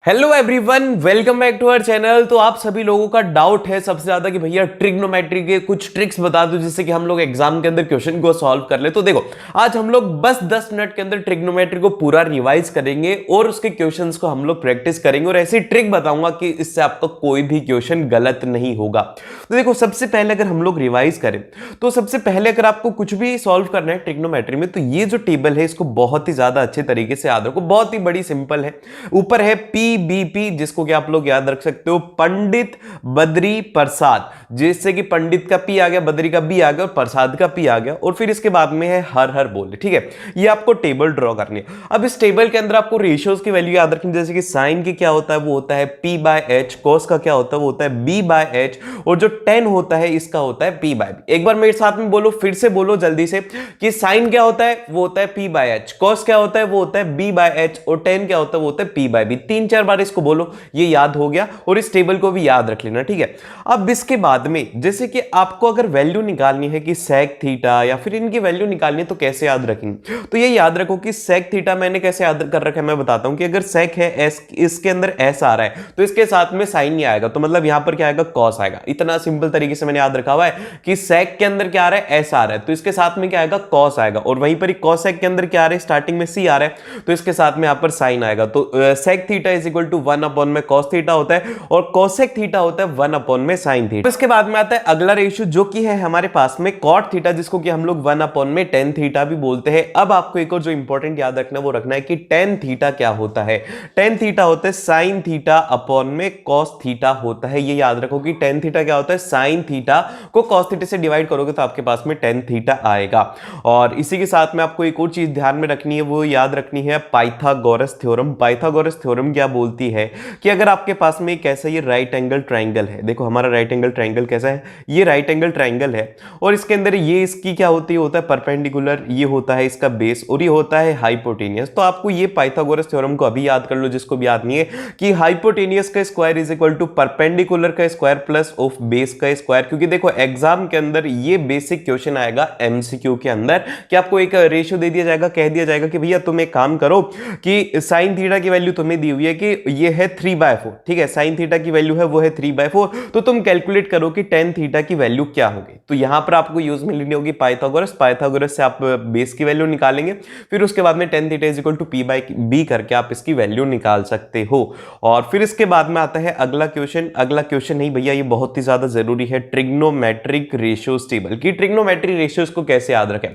Hello everyone, welcome back to our channel. तो आप सभी लोगों का डाउट है सबसे ज्यादा कि भैया ट्रिग्नोमेट्री के कुछ ट्रिक्स बता दो जिससे कि हम लोग एग्जाम के अंदर क्वेश्चन को सॉल्व कर ले। तो देखो, आज हम लोग बस 10 मिनट के अंदर ट्रिग्नोमेट्री को पूरा रिवाइज करेंगे और उसके क्वेश्चंस को हम लोग प्रैक्टिस करेंगे और ऐसी ट्रिक बताऊंगा कि इससे आपका कोई भी क्वेश्चन गलत नहीं होगा। तो देखो, सबसे पहले अगर हम लोग रिवाइज करें तो सबसे पहले अगर आपको कुछ भी सॉल्व करना है ट्रिग्नोमेट्री में तो ये जो टेबल है इसको बहुत ही ज्यादा अच्छे तरीके से याद रखो। बहुत ही बड़ी सिंपल है। ऊपर है पीबीपी जिसको कि आप लोग याद रख सकते हो, पंडित बद्री प्रसाद, जिससे कि पंडित का पी आ गया, बद्री का बी आ गया और प्रसाद का पी आ गया। और फिर इसके बाद में है हर हर बोले। ठीक है, ये आपको टेबल ड्रॉ करनी है। अब इस टेबल के अंदर आपको रेशियोज की वैल्यू याद रखनी, जैसे कि साइन की क्या होता है वो होता है पी बाय एच, कॉस का क्या होता है वो होता है बी बाय एच, और जो टेन होता है इसका होता है पी बाय बी। एक बार मेरे साथ में बोलो, फिर से बोलो जल्दी से कि साइन क्या होता है वो होता है पी बाय एच, कॉस क्या होता है वो होता है बी बाय एच, और टेन क्या होता है वो होता है पी बाय बी। 3-4 बार इसको बोलो, ये याद हो गया। और इस टेबल को भी याद रख लेना। ठीक है, अब इसके बाद में जैसे कि आपको अगर वैल्यू निकालनी है कि सेक थीटा या फिर इनकी वैल्यू निकालनी है तो कैसे याद रखेंगे, तो ये याद रखो कि सेक थीटा मैंने कैसे याद कर रखा है मैं बताता हूं कि अगर सेक है एस, इसके अंदर एस आ रहा है तो इसके साथ में साइन नहीं आएगा, तो मतलब यहां पर क्या आएगा कॉस आएगा। इतना सिंपल तरीके से मैंने याद रखा हुआ है कि सेक के अंदर क्या आ रहा है एस आ रहा है तो इसके साथ में क्या आएगा कॉस आएगा, और वहीं पर कॉसेक के अंदर क्या आ रहा है स्टार्टिंग में सी आ रहा है तो इसके साथ में यहां पर साइन आएगा। तो sec theta is equal to 1 upon में कॉस थीटा होता है और कोसेक थीटा होता है 1 अपॉन में साइन थीटा। इसके बाद में आता है अगला रेशियो जो कि है हमारे पास में कॉट थीटा, जिसको कि हम लोग 1 अपॉन में टेन थीटा भी बोलते हैं। अब आपको एक और जो इंपॉर्टेंट याद रखना वो रखना है कि टेन थीटा क्या होता है। टेन थीटा होता है साइन थीटा अपॉन में कॉस थीटा होता है। ये याद रखो कि टेन थीटा क्या होता है, साइन थीटा को कॉस थीटा से डिवाइड करोगे तो आपके पास में टेन थीटा आएगा। और इसी के साथ में आपको एक और चीज ध्यान में रखनी है, वो याद रखनी है पाइथागोरस थ्योरम। पाइथागोरस थ्योरम क्या बोलती है कि अगर आपके पास में कैसा ये राइट एंगल ट्राइंगल है, देखो हमारा राइट एंगल ट्राइंगल कैसा है, ये राइट एंगल ट्राइंगल है और इसके अंदर ये इसकी क्या होती है, होता है परपेंडिकुलर, ये होता है इसका बेस और ये होता है हाइपोटेनियस। तो आपको ये पाइथागोरस थ्योरम को अभी याद कर लो जिसको भी याद नहीं है, कि हाइपोटेनियस का square is equal to perpendicular का स्क्वायर प्लस ऑफ बेस का स्क्वायर। क्योंकि देखो एग्जाम के अंदर ये बेसिक क्वेश्चन आएगा एमसीक्यू के अंदर कि आपको एक रेशियो दे दिया जाएगा, कह दिया जाएगा कि भैया तुम एक काम करो कि साइन थीटा की वैल्यू तुम्हें दी हुई है कि ये है 3/4, ठीक है, साइन थीटा की वैल्यू है वो है 3/4, तो तुम कैलकुलेट करो कि टेन थीटा की वैल्यू क्या होगी। तो यहां पर आपको यूज में लेनी होगी पाइथागोरस। पाइथागोरस से आप बेस की वैल्यू निकालेंगे, फिर उसके बाद में tan theta is equal to P by B करके आप इसकी वैल्यू निकाल सकते हो। और फिर इसके बाद में आता है अगला क्वेश्चन। अगला क्वेश्चन नहीं भैया, ये बहुत ही ज्यादा जरूरी है, ट्रिग्नोमेट्रिक रेशियोज टेबल की। ट्रिग्नोमेट्रिक रेशियोज को कैसे याद रखें।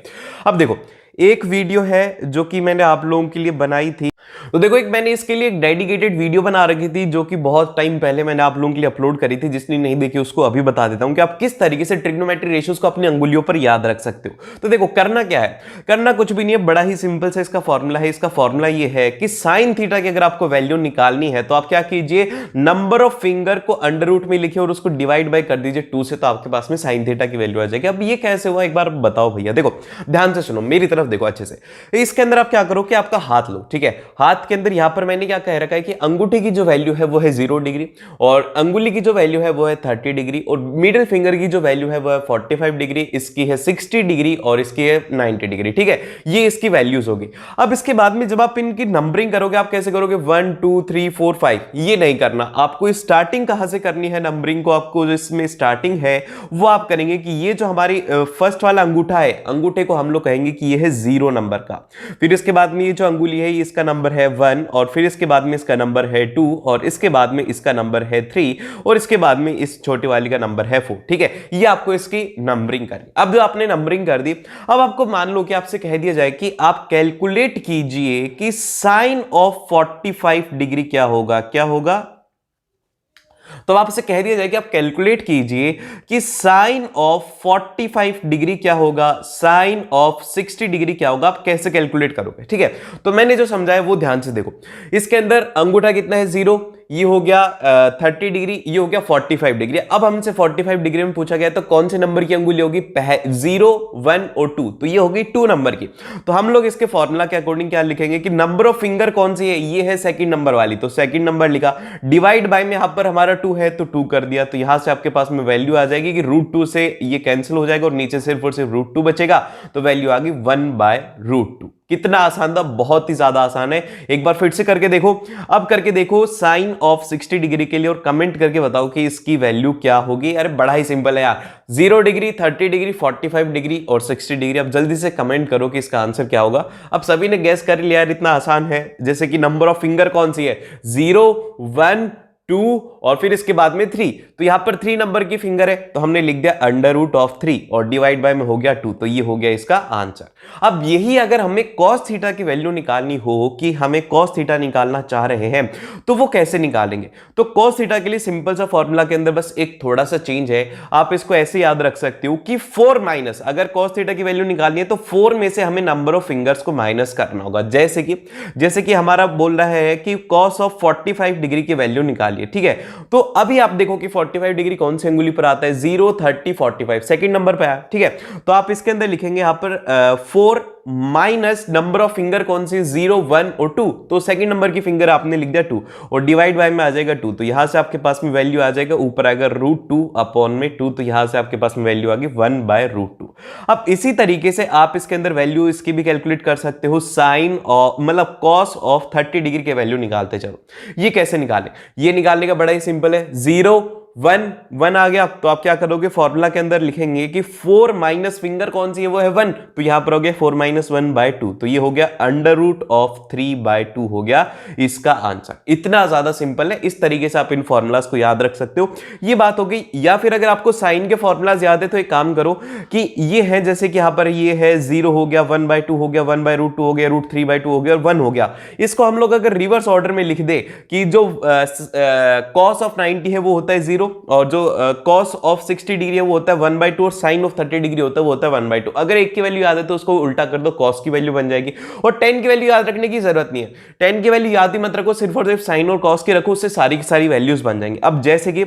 अब देखो, एक वीडियो है जो कि मैंने आप लोगों के लिए बनाई थी, तो देखो एक मैंने इसके लिए एक डेडिकेटेड वीडियो बना रखी थी जो कि बहुत टाइम पहले मैंने आप लोगों के लिए अपलोड करी थी। जिसने नहीं देखी उसको अभी बता देता हूं कि आप किस तरीके से ट्रिग्नोमेट्रिक रेशियोज को अपनी अंगुलियों पर याद रख सकते हो। तो देखो करना क्या है, करना कुछ भी नहीं है, बड़ा ही सिंपल से इसका फॉर्मूला है। इसका फॉर्मूला ये है कि साइन थीटा की अगर आपको वैल्यू निकालनी है तो आप क्या कीजिए, नंबर ऑफ फिंगर को अंडर रूट में लिखिए और उसको डिवाइड बाय कर दीजिए 2 से, तो आपके पास में साइन थीटा की वैल्यू आ जाएगी। अब ये कैसे हुआ एक बार बताओ भैया। देखो ध्यान से सुनो, मेरी तरफ देखो अच्छे से। इसके अंदर आप क्या करो कि आपका हाथ लो, ठीक है, हाथ के अंदर यहां पर मैंने क्या कह रखा है कि अंगूठे की जो वैल्यू है वो है 0 डिग्री और अंगुली की जो वैल्यू है वो है 30 डिग्री और मिडिल फिंगर की जो वैल्यू है वो है 45 डिग्री, इसकी है 60 डिग्री और इसकी है 90 डिग्री। ठीक है, ये इसकी वैल्यूज होगी। अब इसके बाद में जब आप इनकी नंबरिंग करोगे आप कैसे करोगे, 1 2 3 4 5, ये नहीं करना। आपको स्टार्टिंग कहां से करनी है नंबरिंग को, आपको इसमें स्टार्टिंग है वो आप करेंगे कि ये जो हमारी फर्स्ट वाला अंगूठा है, अंगूठे को हम लोग कहेंगे कि ये है 0 नंबर का। फिर इसके बाद में ये जो अंगुली है इसका नंबर है 1 और फिर इसके बाद में इसका नंबर है 2 और इसके बाद में इसका नंबर है 3 और इसके बाद में इस छोटी वाली का नंबर है 4। ठीक है, ये आपको इसकी नंबरिंग करनी। अब जो आपने नंबरिंग कर दी, अब आपको मान लो कि आपसे कह दिया जाए कि आप कैलकुलेट कीजिए कि साइन ऑफ 45 डिग्री क्या होगा, क्या होगा। तो आपसे कह दिया जाए कि आप कैलकुलेट कीजिए कि साइन ऑफ 45 डिग्री क्या होगा, साइन ऑफ 60 डिग्री क्या होगा, आप कैसे कैलकुलेट करोगे। ठीक है, तो मैंने जो समझाया वो ध्यान से देखो। इसके अंदर अंगूठा कितना है 0, ये हो गया 30 डिग्री, ये हो गया 45 डिग्री। अब हमसे 45 डिग्री में पूछा गया तो कौन से नंबर की अंगुली होगी, 0 1 और 2, तो ये होगी 2 नंबर की। तो हम लोग इसके फॉर्मूला के अकॉर्डिंग क्या लिखेंगे कि नंबर ऑफ फिंगर कौन सी है, ये है सेकंड नंबर वाली, तो सेकंड नंबर लिखा, डिवाइड बाय में यहां पर हमारा 2 है तो 2 कर दिया। तो यहां से आपके पास में वैल्यू आ जाएगी कि √2 से ये कैंसिल हो जाएगा और नीचे सिर्फ और सिर्फ √2 बचेगा, तो वैल्यू आ गई 1/√2। कितना आसान था, बहुत ही ज्यादा आसान है। एक बार फिर से करके देखो। अब करके देखो साइन ऑफ 60 डिग्री के लिए और कमेंट करके बताओ कि इसकी वैल्यू क्या होगी। अरे बड़ा ही सिंपल है यार, 0 डिग्री, 30 डिग्री, 45 डिग्री और 60 डिग्री। अब जल्दी से कमेंट करो कि इसका आंसर क्या होगा। अब सभी ने गैस कर लिया यार, इतना आसान है। जैसे कि नंबर ऑफ फिंगर कौन सी है, 0, 1, 2 और फिर इसके बाद में 3। तो यहां पर 3 नंबर की फिंगर है तो हमने लिख दिया अंडर रूट ऑफ 3 और डिवाइड बाय में हो गया 2। तो ये हो गया इसका आंसर। अब यही अगर हमें cos थीटा की वैल्यू निकालनी हो कि हमें cos थीटा निकालना चाह रहे हैं तो वो कैसे निकालेंगे। तो cos थीटा के लिए सिंपल सा फॉर्मूला के अंदर बस एक थोड़ा सा चेंज है। आप इसको ऐसे याद रख सकते हो कि 4 माइनस, अगर cos थीटा की वैल्यू निकालनी है तो 4 में से हमें नंबर ऑफ फिंगर्स को माइनस करना होगा। जैसे कि हमारा बोल रहा है कि cos ऑफ 45 डिग्री की वैल्यू निकालिए, ठीक है। तो अभी आप देखो कि 45 डिग्री कौन सी अंगुली पर आता है, 0, 30, 45 सेकंड नंबर पे आया, ठीक है। तो आप इसके अंदर लिखेंगे यहां पर 4 माइनस नंबर ऑफ फिंगर कौन सी, 0, 1 और 2। तो सेकंड नंबर की फिंगर आपने लिख दिया 2 और डिवाइड बाय में आ जाएगा 2। तो यहां से आपके पास में वैल्यू आ जाएगा, ऊपर आएगा √2 अपॉन में 2। तो यहां से आपके पास में वैल्यू आ गई 1/√2। अब इसी तरीके से आप इसके अंदर वैल्यू इसकी भी कैलकुलेट कर सकते हो, साइन और मतलब cos ऑफ 30 डिग्री के वैल्यू निकालते चलो। ये कैसे निकालें, ये निकालने का बड़ा ही सिंपल है। 0, 1 आ गया तो आप क्या करोगे, फॉर्मूला के अंदर लिखेंगे कि 4 माइनस फिंगर कौन सी है, वो है 1। तो यहां पर हो गया 4 माइनस 1/2। तो ये हो गया अंडर रूट ऑफ 3/2 हो गया इसका आंसर। इतना ज्यादा सिंपल है। इस तरीके से आप इन फॉर्मूलाज को याद रख सकते हो। ये बात हो गई। या फिर अगर आपको साइन के फॉर्मूलाज याद है तो एक काम करो कि ये है, जैसे कि यहां पर ये है 0 हो गया, 1/2 हो गया, 1/√2 हो गया, √3/2 हो गया और 1 हो गया। इसको हम लोग अगर रिवर्स ऑर्डर में लिख दे कि जो cos ऑफ 90 है वो होता है 0 और जो cos ऑफ 60 डिग्री है वो होता है 1/2 और साइन ऑफ 30 डिग्री होता है वो होता है 1/2। अगर एक की वैल्यू याद है तो उसको उल्टा कर दो, cos की वैल्यू बन जाएगी। और 10 की वैल्यू याद रखने की जरूरत नहीं है, 10 की वैल्यू याद ही मत रखो, सिर्फ और सिर्फ साइन और cos की रखो, उससे सारी की सारी वैल्यूज बन जाएंगी। अब जैसे कि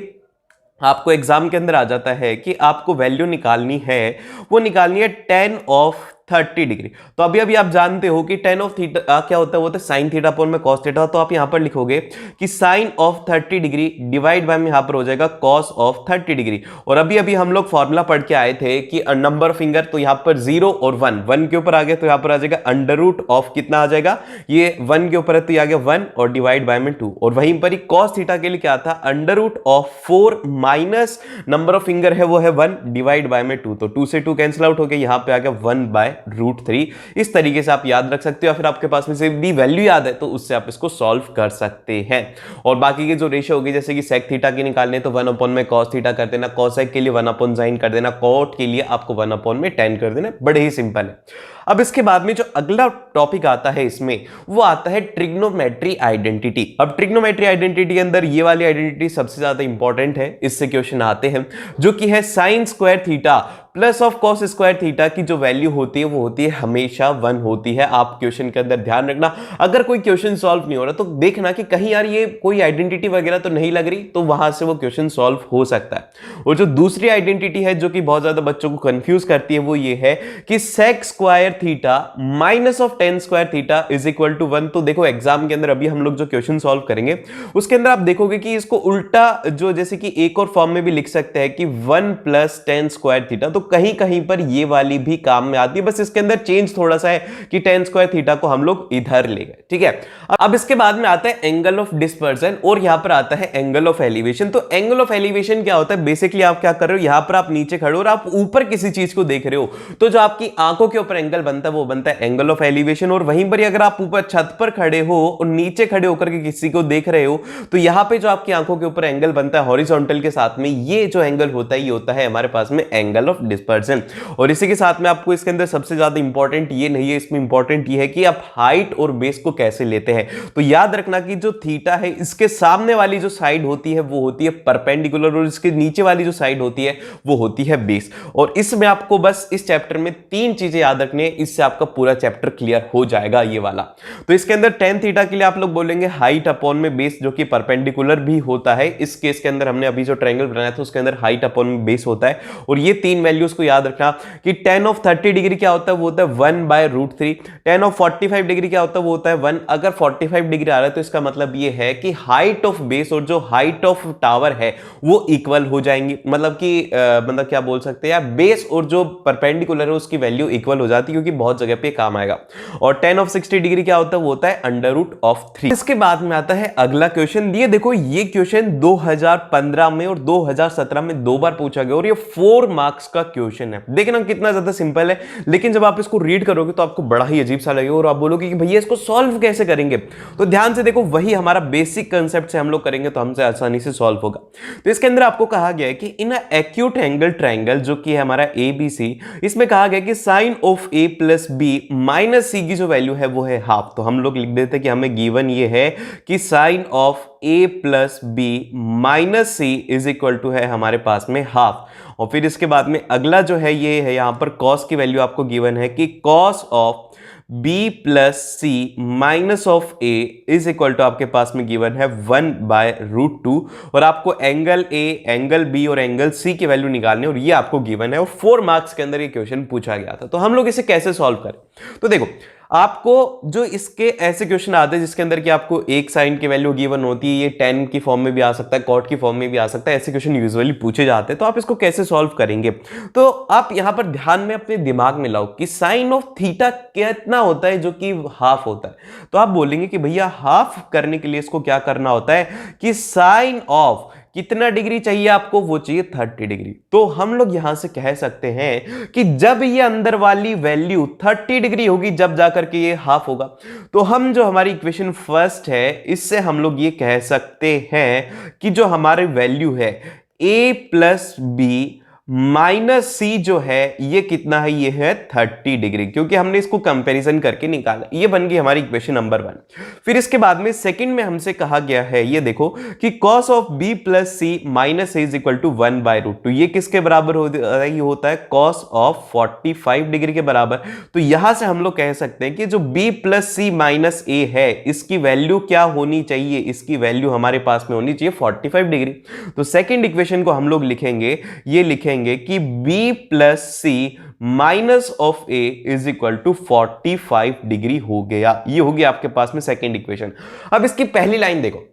आपको एग्जाम के अंदर आ जाता है कि आपको वैल्यू निकालनी है, वो निकालनी है 10 ऑफ 30 डिग्री। तो अभी आप जानते हो कि 10 ऑफ थीटा क्या होता है, वो होता है साइन थीटा अपॉन में cos थीटा। तो आप यहां पर लिखोगे कि sine of 30 degree divide by में यहां पर हो जाएगा cos ऑफ 30 डिग्री। और अभी हम लोग फॉर्मूला पढ़ के आए थे कि नंबर ऑफ फिंगर, तो यहां पर 0 और 1 के ऊपर आ गया तो यहां पर आ जाएगा अंडर रूट ऑफ कितना आ जाएगा, ये 1 के ऊपर है तो ये आ गया 1 और डिवाइड बाय में 2। और वहीं पर ही cos थीटा के लिए क्या था, under root of 4 minus number of finger है वो है 1 डिवाइड बाय में 2। तो 2 से 2 कैंसिल आउट हो गया, यहां पे आ गया 1/√3। इस तरीके से आप याद रख सकते हो। या फिर आपके पास में से भी वैल्यू याद है तो उससे आप इसको सॉल्व कर सकते हैं। और बाकी के जो रेशियो होगी, जैसे कि सेक थीटा की निकालने तो 1 अपॉन में cos थीटा कर देना, cosec के लिए 1 अपॉन sin कर देना, cot के लिए आपको 1 अपॉन में tan कर देना। बड़े ही सिंपल है। अब इसके बाद में जो अगला टॉपिक आता है इसमें, वो आता है ट्रिग्नोमेट्री आइडेंटिटी। अब ट्रिग्नोमेट्री आइडेंटिटी के अंदर ये वाली आइडेंटिटी सबसे ज्यादा इंपॉर्टेंट है, इससे क्वेश्चन आते हैं, जो कि है sine square theta plus of cos square theta की जो वैल्यू होती है वो होती है हमेशा 1 होती है। आप क्वेश्चन के अंदर ध्यान रखना, अगर कोई क्वेश्चन सॉल्व नहीं हो रहा तो देखना कि कहीं यार ये कोई आइडेंटिटी वगैरह तो नहीं लग रही, तो वहां से वो क्वेश्चन सॉल्व हो सकता है। और जो दूसरी आइडेंटिटी है जो कि बहुत ज्यादा बच्चों को कंफ्यूज करती है, वो ये है कि sec square theta minus of tan square theta is equal to 1। तो देखो एग्जाम के अंदर अभी हम लोग जो क्वेश्चन सॉल्व करेंगे उसके अंदर आप देखोगे कि इसको उल्टा जो जैसे कि एक और फॉर्म में भी लिख सकते हैं कि 1 + tan स्क्वायर थीटा। तो कहीं कहीं पर ये वाली भी काम में आती है, बस इसके अंदर चेंज थोड़ा सा है कि tan स्क्वायर थीटा को हम लोग इधर ले गए, ठीक है। अब इसके बाद में आता है एंगल ऑफ डिस्पर्जन और यहां पर आता है एंगल ऑफ एलिवेशन। तो एंगल ऑफ एलिवेशन क्या होता है, बेसिकली आप क्या कर रहे हो, यहां पर आप नीचे खड़े हो और आप ऊपर किसी चीज को देख रहे हो, तो जो आपकी आंखों के ऊपर एंगल बनता है वो बनता है एंगल ऑफ एलिवेशन। और वहीं पर अगर आप ऊपर छत पर खड़े हो और नीचे खड़े होकर के किसी को देख रहे हो, तो यहां पे जो आपकी आंखों के ऊपर एंगल बनता है हॉरिजॉन्टल के साथ में, ये जो एंगल होता है ये होता है हमारे पास में एंगल ऑफ डिस्पर्जन। और इसी के साथ में आपको इसके अंदर सबसे ज्यादा इंपॉर्टेंट ये नहीं है, इसमें इंपॉर्टेंट ये है कि आप हाइट और बेस को कैसे लेते हैं। तो याद रखना कि जो थीटा है इसके सामने वाली जो साइड होती है वो होती है परपेंडिकुलर और इसके नीचे वाली जो साइड होती है वो होती है बेस। और इसमें आपको बस इस चैप्टर में 3 चीजें याद रखनी है, इससे आपका पूरा चैप्टर क्लियर हो जाएगा ये वाला। तो इसके अंदर tan थीटा के लिए आप लोग बोलेंगे हाइट अपॉन में बेस, जो कि परपेंडिकुलर भी होता है। इस केस के अंदर हमने अभी जो ट्रायंगल बनाया था उसके अंदर हाइट अपॉन में बेस होता है। और ये 3 वैल्यू वैल्यूज को याद रखना कि tan ऑफ 30 डिग्री क्या होता है, वो होता है 1/√3। tan ऑफ 45 डिग्री क्या होता है, वो होता है 1। अगर 45 डिग्री आ रहा है तो इसका मतलब ये है कि हाइट ऑफ बेस और जो हाइट ऑफ टावर है वो इक्वल हो जाएंगी। मतलब कि मतलब क्या बोल सकते हैं यार, बेस और जो परपेंडिकुलर है उसकी वैल्यू इक्वल हो जाती है, क्योंकि बहुत जगह पे काम आएगा। और tan ऑफ 60 डिग्री क्या होता है, वो होता है √3। इसके बाद में आता है अगला क्वेश्चन। ये देखो, ये क्वेश्चन 2015 में और 2017 में 2 बार पूछा गया और ये 4 मार्क्स का क्वेश्चन है। देखना कितना ज्यादा सिंपल है, लेकिन जब आप इसको रीड करोगे तो आपको बड़ा ही अजीब सा लगेगा और आप बोलोगे कि भैया इसको सॉल्व कैसे करेंगे। तो ध्यान से देखो, वही हमारा बेसिक कंसेप्ट से हम लोग करेंगे तो हमसे आसानी से सॉल्व होगा। तो इसके अंदर आपको कहा गया है कि इन एक्यूट एंगल ट्राइंगल जो कि है हमारा ABC, इसमें कहा गया कि sine of A plus B minus C की जो वैल्यू है वो है हाफ। तो हम लोग लिख देते हैं कि हमें गिवन ये है कि sine of A plus B minus C is equal to है हमारे पास में हाफ। और फिर इसके बाद में अगला जो है ये है, यहां पर कॉस की वैल्यू आपको गिवन है कि cos of B plus C minus of A is equal to आपके पास में गिवन है 1/√2। और आपको एंगल A, एंगल B और एंगल C की वैल्यू निकालनी, और ये आपको गिवन है। और 4 मार्क्स के अंदर ये क्वेश्चन पूछा गया था। तो हम लोग इसे कैसे सॉल्व करें, तो देखो, आपको जो इसके ऐसे क्वेश्चन आते हैं जिसके अंदर कि आपको एक साइन की वैल्यू गिवन होती है, ये tan की फॉर्म में भी आ सकता है, cot की फॉर्म में भी आ सकता है, ऐसे क्वेश्चन यूजुअली पूछे जाते हैं। तो आप इसको कैसे सॉल्व करेंगे, तो आप यहां पर ध्यान में अपने दिमाग में लाओ कि साइन ऑफ थीटा कितना होता है, जो कि हाफ होता है। तो आप बोलेंगे कि भैया हाफ करने के लिए इसको क्या करना होता है कि साइन ऑफ कितना डिग्री चाहिए आपको, वो चाहिए 30 डिग्री। तो हम लोग यहां से कह सकते हैं कि जब ये अंदर वाली वैल्यू 30 डिग्री होगी जब जाकर के ये हाफ होगा। तो हम जो हमारी इक्वेशन फर्स्ट है, इससे हम लोग ये कह सकते हैं कि जो हमारी वैल्यू है A plus B minus C जो है ये कितना है, ये है 30 डिग्री, क्योंकि हमने इसको कंपैरिजन करके निकाला। ये बन गई हमारी इक्वेशन नंबर 1। फिर इसके बाद में सेकंड में हमसे कहा गया है, ये देखो कि cos of B plus C minus A is equal to 1/√2। ये किसके बराबर होता है, cos ऑफ 45 डिग्री के बराबर। तो यहां से हम लोग कह सकते हैं कि जो B plus C minus A है, इसकी वैल्यू क्या होनी चाहिए, इसकी वैल्यू हमारे पास में होनी चाहिए 45 डिग्री। तो सेकेंड इक्वेशन को हम लोग लिखेंगे, ये लिखेंगे कि B plus C minus of A is equal to 45 degree हो गया। ये होगी आपके पास में सेकेंड इक्वेशन। अब इसकी पहली लाइन देखो,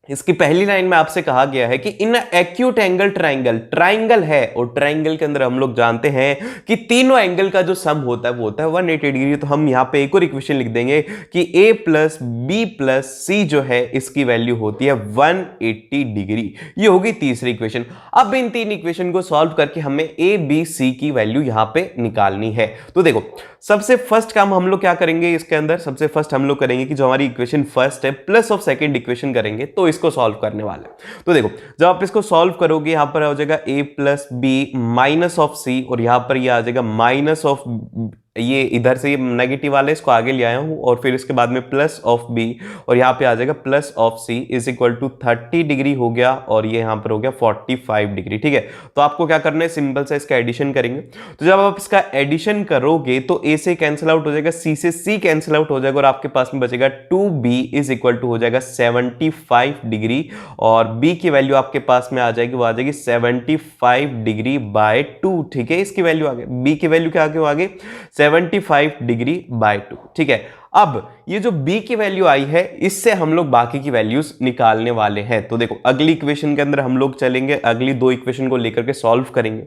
इसकी पहली लाइन में आपसे कहा गया है कि in acute angle triangle, triangle है और ट्राइंगल के अंदर हम लोग जानते हैं कि तीनों एंगल का जो सम होता है वो होता है 180 डिग्री। तो हम यहां पे एक और इक्वेशन लिख देंगे कि A plus B plus C जो है इसकी वैल्यू होती है 180 डिग्री। ये होगी तीसरी इक्वेशन। अब इन तीन इक्वेशन को सॉल्व करके हमें A B C की वैल्यू यहां पे निकालनी है। तो देखो, सबसे फर्स्ट काम हम लोग क्या करेंगे इसके अंदर, सबसे फर्स्ट हम लोग करेंगे कि जो हमारी इक्वेशन फर्स्ट है प्लस ऑफ सेकंड इक्वेशन करेंगे, तो इसको सॉल्व करने वाले हैं। तो देखो, जब आप इसको सॉल्व करोगे यहां पर हो जाएगा A plus B minus of C, और यहां पर ये आ जाएगा माइनस ऑफ, ये इधर से ये नेगेटिव वाले इसको आगे ले आया हूं, और फिर इसके बाद में प्लस ऑफ B, और यहां पे आ जाएगा plus of C is equal to 30 degree हो गया, और ये यहां पर हो गया 45 डिग्री। ठीक है, तो आपको क्या करना है, सिंपल सा इसका एडिशन करेंगे। तो जब आप इसका एडिशन करोगे तो A से कैंसिल आउट हो जाएगा, C से C कैंसिल आउट हो जाएगा, और आपके पास में बचेगा 2B इज इक्वल टू हो जाएगा 75 डिग्री, और B की वैल्यू आपके पास में आ जाएगी, वो आ जाएगी 75 डिग्री बाय 2। ठीक है, इसकी वैल्यू आ गई, B की वैल्यू क्या आ गई 75 डिग्री बाय 2। ठीक है, अब ये जो B की वैल्यू आई है, इससे हम लोग बाकी की वैल्यूज निकालने वाले हैं। तो देखो, अगली इक्वेशन के अंदर हम लोग चलेंगे, अगली दो इक्वेशन को लेकर के सॉल्व करेंगे।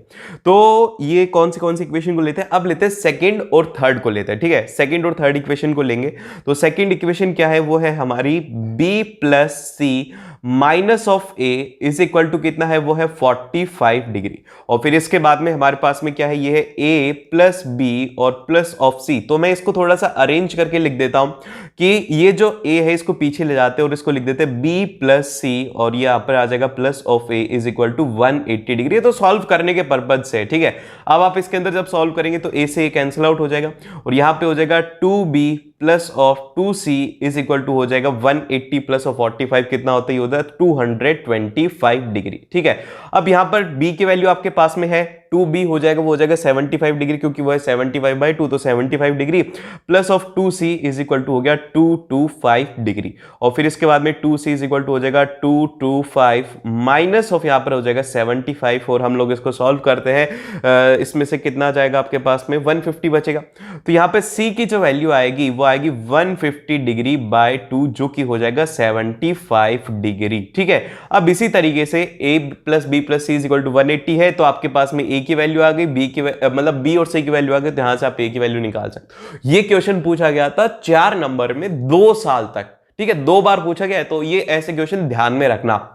तो ये कौन सी इक्वेशन को लेते हैं, अब लेते हैं सेकंड और थर्ड को लेते हैं। ठीक है, सेकंड और थर्ड इक्वेशन को लेंगे। तो सेकंड इक्वेशन क्या है, वो है हमारी B plus C minus of A is equal to कितना है, वो है 45 डिग्री। और फिर इसके बाद में हमारे पास में क्या है, ये है A प्लस B और प्लस ऑफ C। तो मैं इसको थोड़ा सा अरेंज करके लिख देता हूं कि ये जो A है इसको पीछे ले जाते हैं और इसको लिख देते हैं B प्लस C, और ये यहां पर आ जाएगा plus of A is equal to 180 degree. तो सॉल्व करने के पर्पज से, ठीक है। अब आप इसके अंदर जब सॉल्व करेंगे तो A से A कैंसिल आउट हो जाएगा, और यहां पे हो जाएगा 2B plus of 2C is equal to हो जाएगा 180 प्लस ऑफ 45 कितना होता है, ये होता है 225 डिग्री। ठीक है, अब यहां पर B की वैल्यू आपके पास में है 2b हो जाएगा, वो हो जाएगा 75 डिग्री, क्योंकि वो है 75/2, तो 75 degree plus of 2c is equal to हो गया 225 डिग्री। और फिर इसके बाद में 2c इज इक्वल टू हो जाएगा 225 माइनस ऑफ यहाँ पर हो जाएगा 75, और हम लोग इसको सॉल्व करते हैं, इसमें से कितना जाएगा आपके पास में 150 बचेगा। तो यहाँ पे c की जो वैल्यू आएगी वो आएगी 150 डिग्री बाय 2, जो कि हो जाएगा 75 डिग्री। ठीक है, अब इसी तरीके से a plus B plus C is equal to 180 है, तो आपके पास में a की वैल्यू आ गई, b की मतलब b और c की वैल्यू आ गई, तो यहां से आप a की वैल्यू निकाल सकते हो। ये क्वेश्चन पूछा गया था 4 नंबर में 2 साल तक। ठीक है, 2 बार पूछा गया है, तो ये ऐसे क्वेश्चन ध्यान में रखना।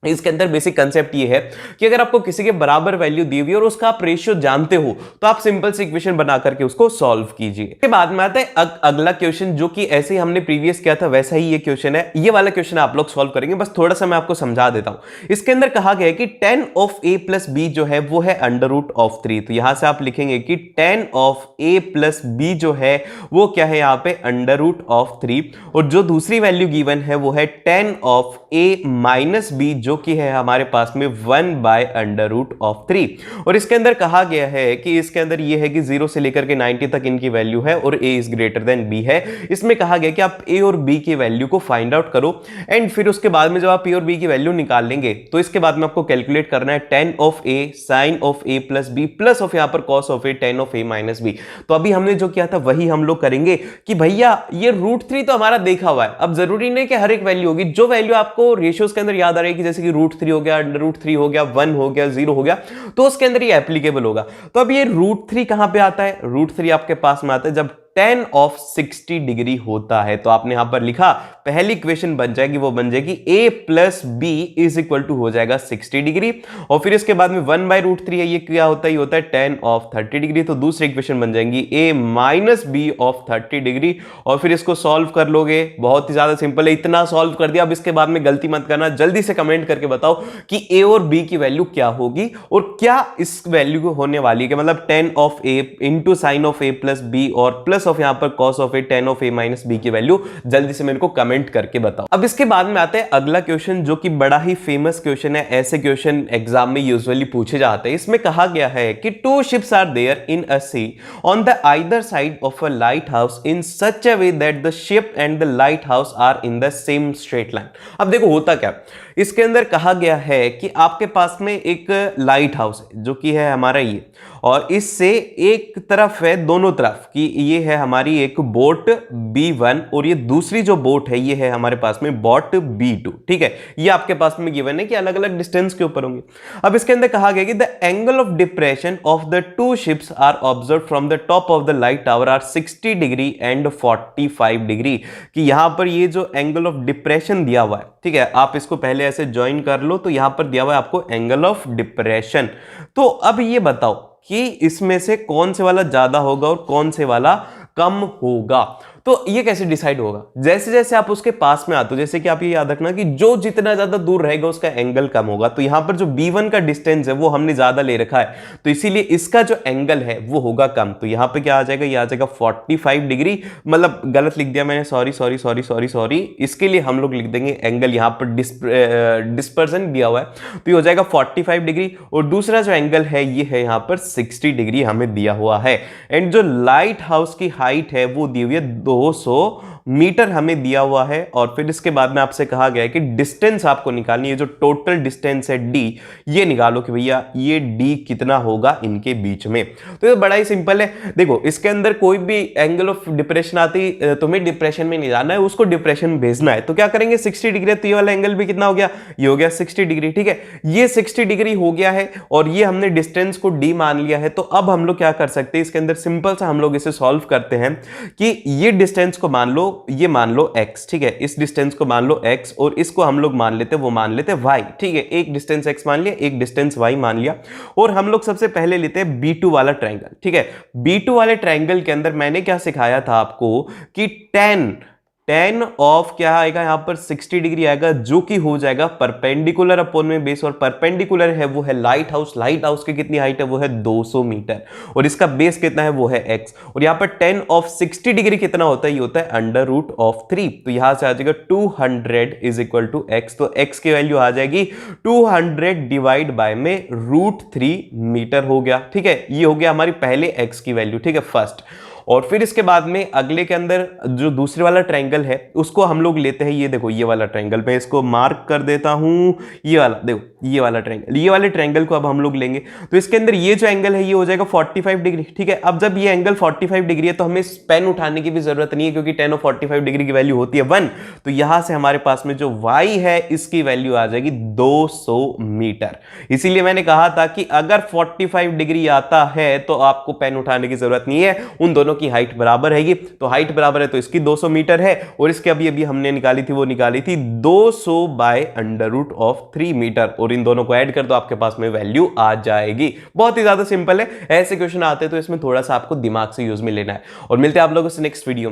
इसके अंदर बेसिक कंसेप्ट ये है कि अगर आपको किसी के बराबर वैल्यू दी हुई है और उसका आप रेशियो जानते हो, तो आप सिंपल सी इक्वेशन बना करके उसको सॉल्व कीजिए। इसके बाद में आता है अगला क्वेश्चन, जो कि ऐसे ही हमने प्रीवियस किया था वैसा ही ये क्वेश्चन है। ये वाला क्वेश्चन आप लोग सॉल्व करेंगे, बस थोड़ा सा मैं आपको समझा देता हूं। इसके अंदर कहा गया है कि 10 ऑफ a प्लस b जो है वो है अंडर रूट ऑफ 3। तो यहां से आप लिखेंगे कि 10 ऑफ a प्लस b जो है वो क्या है यहाँ पे अंडर रूट ऑफ 3, और जो दूसरी वैल्यू गिवन है वो है 10 ऑफ a माइनस b, जो कि है हमारे पास में 1 बाय अंडर रूट ऑफ 3। और इसके अंदर कहा गया है कि इसके अंदर ये है कि 0 से लेकर के 90 तक इनकी वैल्यू है और a is greater than b है। इसमें कहा गया कि आप a और b की वैल्यू को फाइंड आउट करो, एंड फिर उसके बाद में जब आप a और b की वैल्यू निकाल लेंगे तो इसके बाद में आपको कैलकुलेट करना है 10 of a sine of a plus b plus of यहां पर cos of a 10 of a minus b। तो अभी हमने जो किया था वही हम लोग करेंगे कि भैया ये √3 तो हमारा देखा हुआ है। अब जरूरी नहीं कि हर एक वैल्यू होगी, जो वैल्यू आपको रेशियोज के अंदर याद आ रही है, जैसे कि √3 हो गया, √3 हो गया, 1 हो गया, 0 हो गया, तो उसके अंदर ये एप्लीकेबल होगा। तो अब ये √3 कहां पे आता है? √3 आपके पास में आता है जब 10 ऑफ 60 डिग्री होता है। तो आपने यहां पर लिखा, पहली इक्वेशन बन जाएगी, वो बन जाएगी a plus B is equal to हो जाएगा 60 डिग्री, और फिर इसके बाद में 1 बाय √3 है, ये क्या होता है? ये होता है 10 ऑफ 30 डिग्री। तो दूसरी इक्वेशन बन जाएंगी a minus B of 30 degree, और फिर इसको सॉल्व कर लोगे। बहुत ही ज्यादा सिंपल है, इतना सॉल्व कर दिया। अब इसके बाद में गलती मत करना, जल्दी से कमेंट करके बताओ कि a और b की वैल्यू क्या होगी और क्या इस वैल्यू को होने वाली है, मतलब 10 of a into sine of a plus b और प्लस ऑफ यहां पर cos of a 10 of a minus b की वैल्यू। जल्दी से मेरे को कमेंट करके बताओ। अब इसके बाद में आता है अगला क्वेश्चन, जो कि बड़ा ही फेमस क्वेश्चन है। ऐसे क्वेश्चन एग्जाम में यूजुअली पूछे जाते हैं। इसमें कहा गया है कि 2 ships are there in a sea on the either side of a light house in such a way that the ship and the light house are in the same straight line. अब देखो होता क्या, इसके अंदर कहा गया है कि आपके पास में एक लाइट हाउस है, जो कि है हमारा ये, और इससे एक तरफ है, दोनों तरफ कि ये है हमारी एक बोट B1 और ये दूसरी जो बोट है ये है हमारे पास में बोट B2। ठीक है, ये आपके पास में गिवन है कि अलग अलग डिस्टेंस के ऊपर होंगे। अब इसके अंदर कहा गया कि the angle of depression of the 2 ships are observe from the top of the light tower आर 60 डिग्री एंड 45 डिग्री। कि यहां पर ये जो एंगल ऑफ डिप्रेशन दिया हुआ है, ठीक है, आप इसको पहले ऐसे ज्वाइन कर लो, तो यहां पर दिया हुआ है आपको एंगल ऑफ डिप्रेशन। तो अब ये बताओ कि इसमें से कौन से वाला ज्यादा होगा और कौन से वाला कम होगा। तो ये कैसे डिसाइड होगा? जैसे जैसे आप उसके पास में आते हो, जैसे कि आप ये याद रखना कि जो जितना ज्यादा दूर रहेगा उसका एंगल कम होगा। तो यहां पर जो B1 का डिस्टेंस है वो हमने ज्यादा ले रखा है, तो इसीलिए इसका जो एंगल है वो होगा कम। तो यहां पे क्या आ जाएगा? ये आ जाएगा 45 डिग्री, मतलब गलत लिख दिया मैंने, सॉरी। इसके लिए हम लोग लिख देंगे एंगल, यहां पर डिस्पर्सन दिया हुआ है, तो ये हो जाएगा 45 डिग्री। और दूसरा जो एंगल है ये है यहां पर 60 डिग्री हमें दिया हुआ है। एंड जो लाइट हाउस की हाइट है वो दी हुई है 200 मीटर हमें दिया हुआ है। और फिर इसके बाद में आपसे कहा गया है कि डिस्टेंस आपको निकालनी है, जो टोटल डिस्टेंस है d, ये निकालो कि भैया ये d कितना होगा इनके बीच में। तो ये बड़ा ही सिंपल है। देखो इसके अंदर कोई भी एंगल ऑफ डिप्रेशन आती, तुम्हें डिप्रेशन में नहीं जाना है, उसको डिप्रेशन भेजना है। तो क्या करेंगे? 60 डिग्री, तो ये वाला एंगल भी कितना हो गया? ये हो गया 60 डिग्री। ठीक है, ये 60 डिग्री हो गया है और ये हमने डिस्टेंस को d मान लिया है। तो अब हम लोग क्या कर सकते हैं, इसके अंदर सिंपल सा हम लोग इसे सॉल्व करते हैं कि ये डिस्टेंस को मान लो, ये मान लो x, ठीक है, इस डिस्टेंस को मान लो x और इसको हम लोग मान लेते, वो मान लेते y। ठीक है, एक डिस्टेंस x मान लिया, एक डिस्टेंस y मान लिया। और हम लोग सबसे पहले लेते हैं B2 वाला ट्रायंगल। ठीक है, B2 वाले ट्रायंगल के अंदर मैंने क्या सिखाया था आपको कि tan tan ऑफ क्या आएगा यहाँ पर 60 डिग्री आएगा, जो कि हो जाएगा परपेंडिकुलर अपॉन में बेस, और परपेंडिकुलर है वो है लाइट हाउस की कितनी हाइट है वो है 200 मीटर, और इसका बेस कितना है वो है x, और यहाँ पर tan ऑफ 60 डिग्री कितना होता है, ये होता है अंडर रूट ऑफ 3, तो यहां से आ जाएगा 200 इज इक्वल टू x, तो x की वैल्यू आ जाएगी 200 डिवाइड बाय में √3 मीटर हो गया। ठीक है, ये हो गया हमारी पहले x की वैल्यू। ठीक है, फर्स्ट। और फिर इसके बाद में अगले के अंदर जो दूसरे वाला ट्रायंगल है उसको हम लोग लेते हैं, ये देखो ये वाला ट्रायंगल, मैं इसको मार्क कर देता हूं, ये वाला देखो, ये वाला ट्रायंगल, ये वाले ट्रायंगल को अब हम लोग लेंगे, तो इसके अंदर ये जो एंगल है ये हो जाएगा 45 डिग्री। ठीक है, अब जब ये एंगल 45 डिग्री है तो हमें पेन उठाने की भी जरूरत नहीं है, क्योंकि tan ऑफ 45 डिग्री की वैल्यू होती है 1, तो यहां से हमारे पास में जो y है इसकी वैल्यू आ जाएगी 200 मीटर। इसीलिए मैंने कहा था कि अगर 45 डिग्री आता है तो आपको पेन उठाने की जरूरत नहीं है, उन दोनों की हाइट बराबर है, तो हाइट बराबर है तो इसकी 200 मीटर है, और इसके अभी हमने निकाली थी, वो निकाली थी 200 by under root of 3 metre, और इन दोनों को ऐड कर दो आपके पास में वैल्यू आ जाएगी। बहुत ही ज्यादा सिंपल है, ऐसे क्वेश्चन आते हैं तो इसमें थोड़ा सा आपको दिमाग से यूज में लेना है। और मिलते हैं आप लोगों से नेक्स्ट वीडियो में।